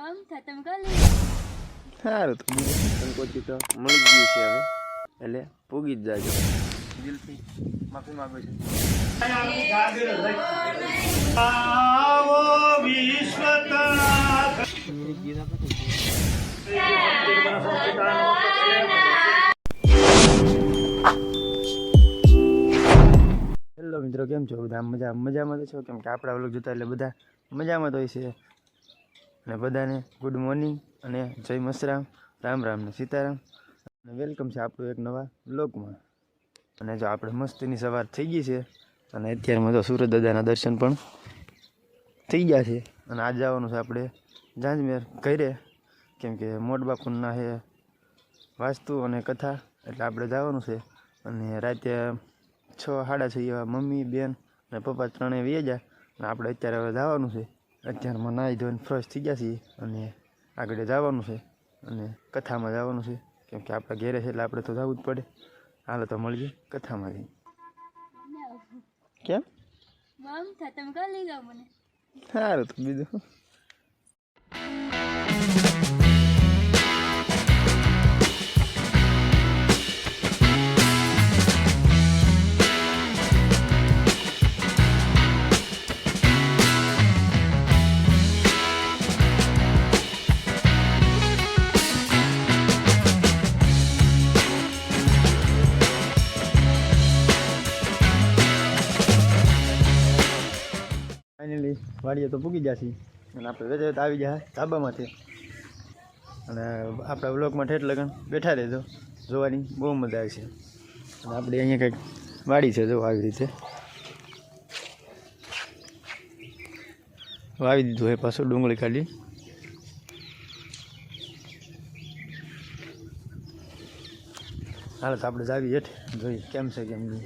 સારું તો સંકોચી તો મળી ગયું છે હવે, એટલે પૂગી જ જાજો. દિલથી માફી માંગુ છું. હેલો મિત્રો, કેમ છો બધા? મજામાં તો છો? કેમ કે આપણા વ્લોગ જોતા એટલે બધા મજામાં તો હોય છે. અને બધાને ગુડ મોર્નિંગ અને જય મસરામ, રામ રામ ને સીતારામ, અને વેલકમ છે આપણું એક નવા વ્લોગમાં. અને જો આપણે મસ્તીની સવાર થઈ ગઈ છે, અને અત્યારમાં તો સુરત દાદાના દર્શન પણ થઈ ગયા છે. અને આજ જવાનું છે આપણે ઝાંઝમેર ઘરે, કેમ કે મોટ બાપુના છે વાસ્તુ અને કથા, એટલે આપણે જવાનું છે. અને રાતે 6-6:30 એવા મમ્મી, બેન અને પપ્પા ત્રણેય વી જાય. અને આપણે અત્યારે હવે જવાનું છે. અત્યારમાં નાહી ધોઈને ફ્રેશ થઈ ગયા છીએ, અને આગળ જવાનું છે, અને કથામાં જવાનું છે. કેમ કે આપણા ઘેરે છે એટલે આપણે તો જવું જ પડે. હાલો તો મળીએ કથામાં. કેમ સારું તો બીજું ફાઇનલી વાડીએ તો પૂગી જશે. અને આપણે વેચાત આવી જાય ધાબામાંથી. અને આપણા બ્લોગમાં ઠેઠ લગન બેઠા રહેજો, જોવાની બહુ મજા આવે છે. અને આપણે અહીંયા કંઈક વાડી છે, જો આવી રીતે વાવી દીધું હોય. પાછું ડુંગળી કાઢી. હાલ તો આપણે જાવી હેઠ, જોઈએ કેમ છે કેમ નહીં.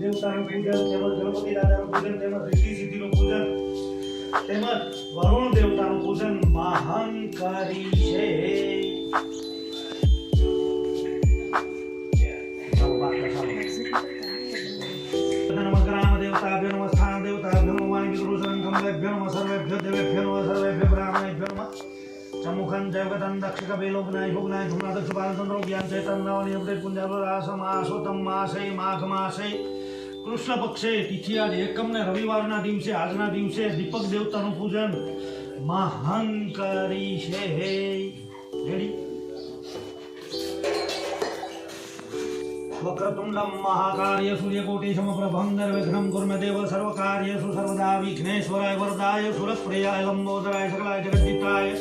દેવતાનું પૂજન, તેમજ ગણપતિ દાદાનું પૂજન, તેમજ રિદ્ધિ સિદ્ધિનું પૂજન, તેમજ વરુણ દેવતાનું પૂજન મહાંકારી છે. નમઃ દેવતાભ્યો નમઃ સ્થાન દેવતાભ્યો નમઃ વાણી વિદુષણ કમલેભ્યો નમઃ સર્વેભ્યો દેવેભ્યો નમઃ સર્વેભ્યો બ્રાહ્મણેભ્યો નમઃ ચમુખં જગતં દક્ષિકબેલોગનાય ભોગનાય ધુમ્નાદ સુભાનચંદ્રો જ્ઞાન ચૈતન્યવાણી અપડેટ પુંજારાસમ આસોતમ માસે માઘ માસે કૃષ્ણ પક્ષે તિથિ આજ એકમ ને રવિવારના દિવસે, આજના દિવસે દીપક દેવતાનું પૂજન મહાંકારી છે. રેડી? વક્રતુંડમ મહાકાર્ય સૂર્યકોટિ સમપ્રભં નિર્વિઘ્नं કુર્મે દેવ સર્વકાર્યેષુ સર્વદા વિઘ્નેશ્વરાય વરદાય સુરપ્રિયાય લંબોદરાય સકલાય જગદ્દિતાય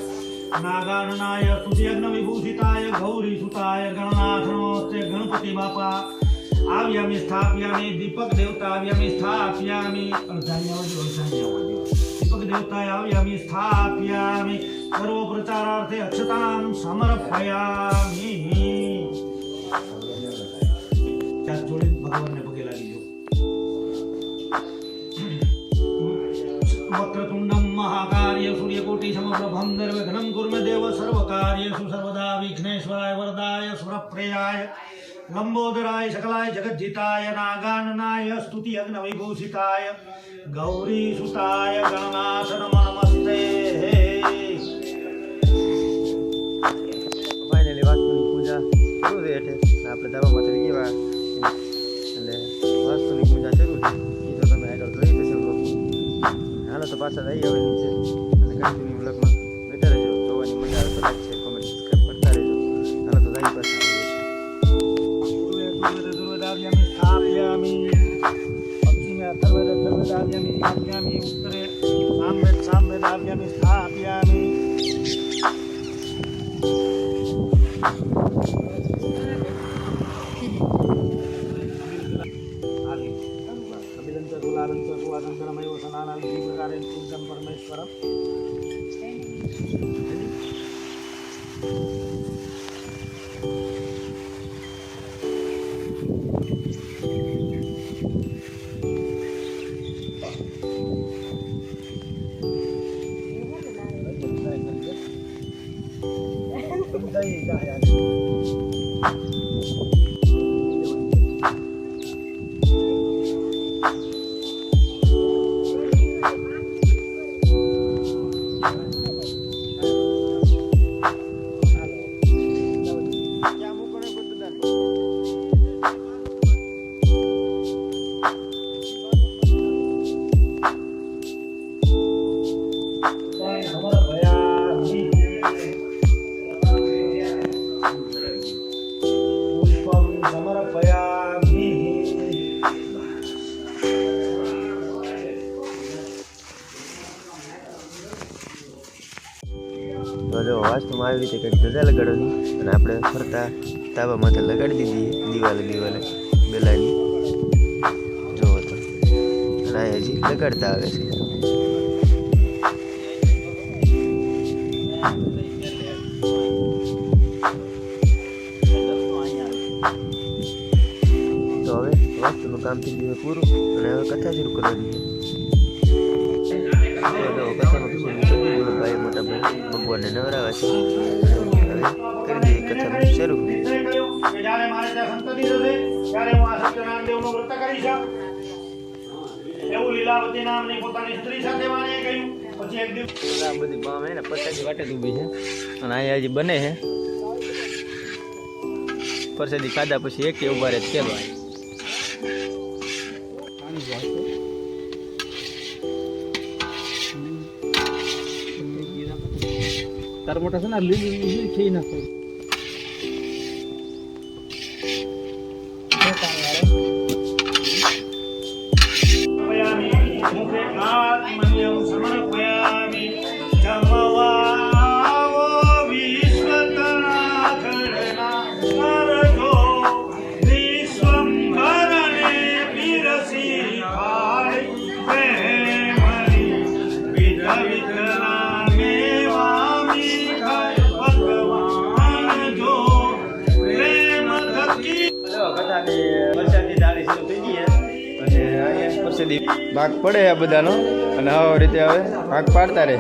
નાગાનનાય સ્તુતિયજ્ઞ વિભૂષિતાય ગૌરી સુતાય ગણનાથ નમસ્તે ગણપતિ બાપા આવ્યામિ સ્થાપ્યામિ દીપક દેવતા આવ્યામિ સ્થાપ્યામિ દીપક દેવતા આવ્યામિ સ્થાપ્યામિ સર્વ પ્રચારાર્થે અક્ષતાં સમર્પયામિ. ત્યાં જોડે ભગવાનને પગે લાગી જાઓ. વક્રતુંડમ મહાકાર્ય સૂર્યકોટિ સમપ્રભં નિર્વિઘ્नं કુર્મે દેવ સર્વકાર્યેષુ સર્વદા વિઘ્નેશ્વરાય વરદાય સુરપ્રિયાય લંબોદરાય સકલાય જગज्जिताय નાગાનનાય સ્તુતિ યજ્ઞ વિભૂષિતાય ગૌરી સુતાય ગણનાથ નમસ્તે. ફાઇનલી વાસ્તુની પૂજા શરૂ છે. એટલે આપણે ધાબામાં તો એવા એટલે વાસ્તુની પૂજા શરૂ છે. એ તો તમે આગળ જોઈ જશે બ્લોગ. હાલો તો પાછા આવી આવે છે. અને કન્ટિન્યુ બ્લોગમાં બેઠા રહેજો, જોવાની મજા આવે તો લાઈક છે, કોમેન્ટ, સબસ્ક્રાઈબ કરતા રહેજો. હાલો તો જાય પાછા दुर्वेदाव्यामि स्थापयामि पश्चिमे अथर्वेदाव्यामि स्थापयामि उत्तरे सामवेदाव्यामि स्थापयामि. अभिदंत गुलादंत सुवादंतरमयो सनाना विधि प्रकारेण पूज्यं परमेश्वरम्. તો જો વાસ્તુમાં આવી રીતે કંઈક ધજા લગાડવાની અને આપણે ફરતા તાબા માથે લગાડી દીધી દિવાલે બેલાની જોવો તો અને આ હજી લગાડતા આવે છે. તો હવે વાસ્તુનું કામ થઈ ગયું પૂરું અને હવે કથા શરૂ કરવાની છે. તો કથાનું ભાઈ મોટા ભાઈ ભગવાનને નવરાવે છે. હવે કરી દઈએ કથાનું શરૂ. જ્યારે મારે ત્યાં સંતતિ થશે ત્યારે હું આ સત્યનારાયણ દેવનું વ્રત કરીશ એવું લીલાવતી નામની પોતાની સ્ત્રી સાથે વાણીએ કહ્યું. પછી એક દિવસ આ બધી બામ હે ને પ્રસાદી વાટે જ ઊભી છે અને અહીંયા હજી બને છે. પ્રસાદી ખાધા પછી એક ઉભા રહે કેલો તાર મોટા છે ને લીલી છે નાખો. મુખે આત્મન્યમ સમર્પયામિ જમવાવો વિશ્વતનાખડના અરજો વિશ્વંભરણે પીરસી ખાળી પ્રેમની વિધ વિધનામે વામી ખાય ભગવાન જો પ્રેમ થકી કથાની પ્રસાદી દાળી શરૂ થઈ ગઈ અને અહીંયા પ્રસાદી ભાગ પડે આ બધાનો અને આવા રીતે હવે ભાગ પાડતા રહે.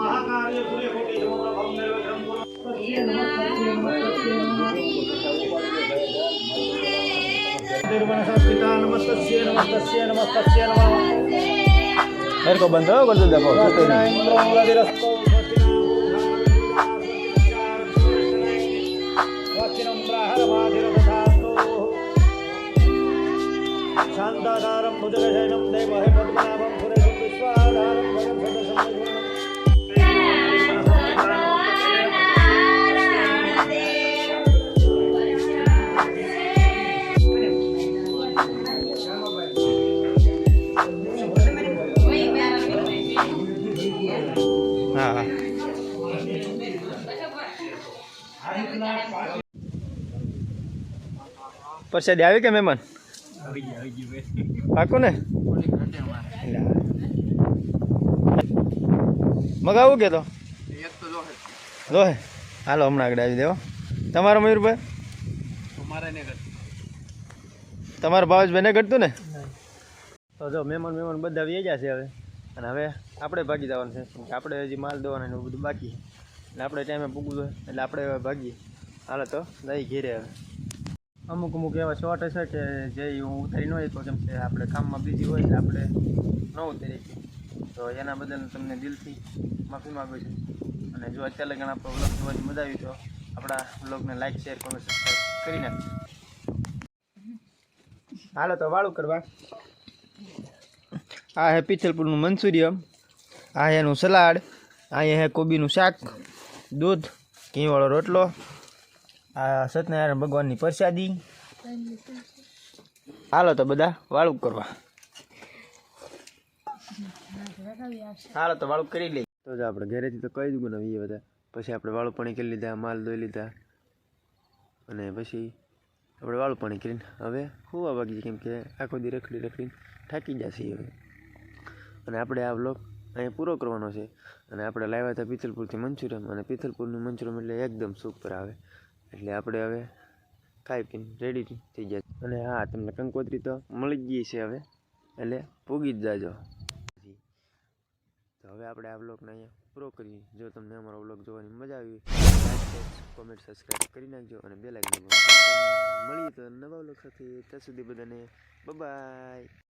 મહાકાર્ય સૂર્યકોટિ સમપ્રભં નિર્વિઘ્નં નમસ્તસ્ય નમસ્તસ્ય નમસ્તસ્ય નમઃ. मेरे को बंद हो कर दो देखो शांताधारं भुजगशयनं देवहे पद्मनाभं सुरेशं विश्वाधारं हाँ प्रसादी આવી કે મહેમાન પાકો ને મગાવું કે તો લોહે હાલો હમણાં આગળ આવી દેવો. તમારો મયુરભાઈ તમારા ભાવેશભાઈ ને ઘટતું ને તો જો મહેમાન બધા આવી ગયા છે હવે અને હવે આપણે ભાગી જવાનું છે કેમ કે આપણે હજી માલ દેવાનો ને એવું બધું બાકી એટલે આપણે ટાઈમે પૂગવું જોઈએ એટલે આપણે હવે ભાગીએ. હાલો તો દઈ ઘેરે હવે. અમુક એવા શોર્ટ હશે કે જે હું ઉતારી ન શક્યો કેમ કે આપણે કામમાં બીજી હોય એટલે આપણે ન ઉતારી શકીએ તો એના બદલ તમને દિલથી માફી માગું છું. અને જો અત્યારે લગન આપણો વ્લોગ જોવાની મજા આવી તો આપણા વ્લોગને લાઈક શેર કોમેન્ટ સબસ્ક્રાઈબ કરી નાખજો. હાલો તો વાળું કરવા. આ હે પિથલપુરનું મંચુરિયમ, આ એનું સલાડ, અહીંયા હે કોબીનું શાક, દૂધ, ઘીવાળો રોટલો, આ સત્યનારાયણ ભગવાનની પ્રસાદી. હાલો તો બધા વાળું કરવા. હાલો તો વાળું કરી લઈએ. તો જ આપણે ઘરેથી તો કહી દઉં બનાવીએ બધા. પછી આપણે વાળું પાણી કરી લીધા, માલ ધોઈ લીધા અને પછી આપણે વાળું પાણી કરીને હવે હોવા વાગી કેમ કે આખો દી રખડીને થાકી જશે હવે. અને આપણે આ વ્લોગ અહીંયા પૂરો કરવાનો છે. અને આપણે લાવ્યા હતા પિથલપુરથી મંચુરિયમ અને પિથલપુરનું મંચુરિયમ એટલે એકદમ સુપર આવે એટલે આપણે હવે ખાઈ પીને રેડી થઈ જાય. અને હા તમને કંકોત્રી તો મળી જ ગઈ છે હવે એટલે પૂગી જ જાજો. તો હવે આપણે આ વ્લોગને અહીંયા પૂરો કરીએ. જો તમને અમારો વ્લોગ જોવાની મજા આવી લાઈક કોમેન્ટ સબસ્ક્રાઈબ કરી નાખજો અને બેલ આઇકન મળીએ તો નવા વ્લોગ સાથે. ત્યાં સુધી બધાને બાય.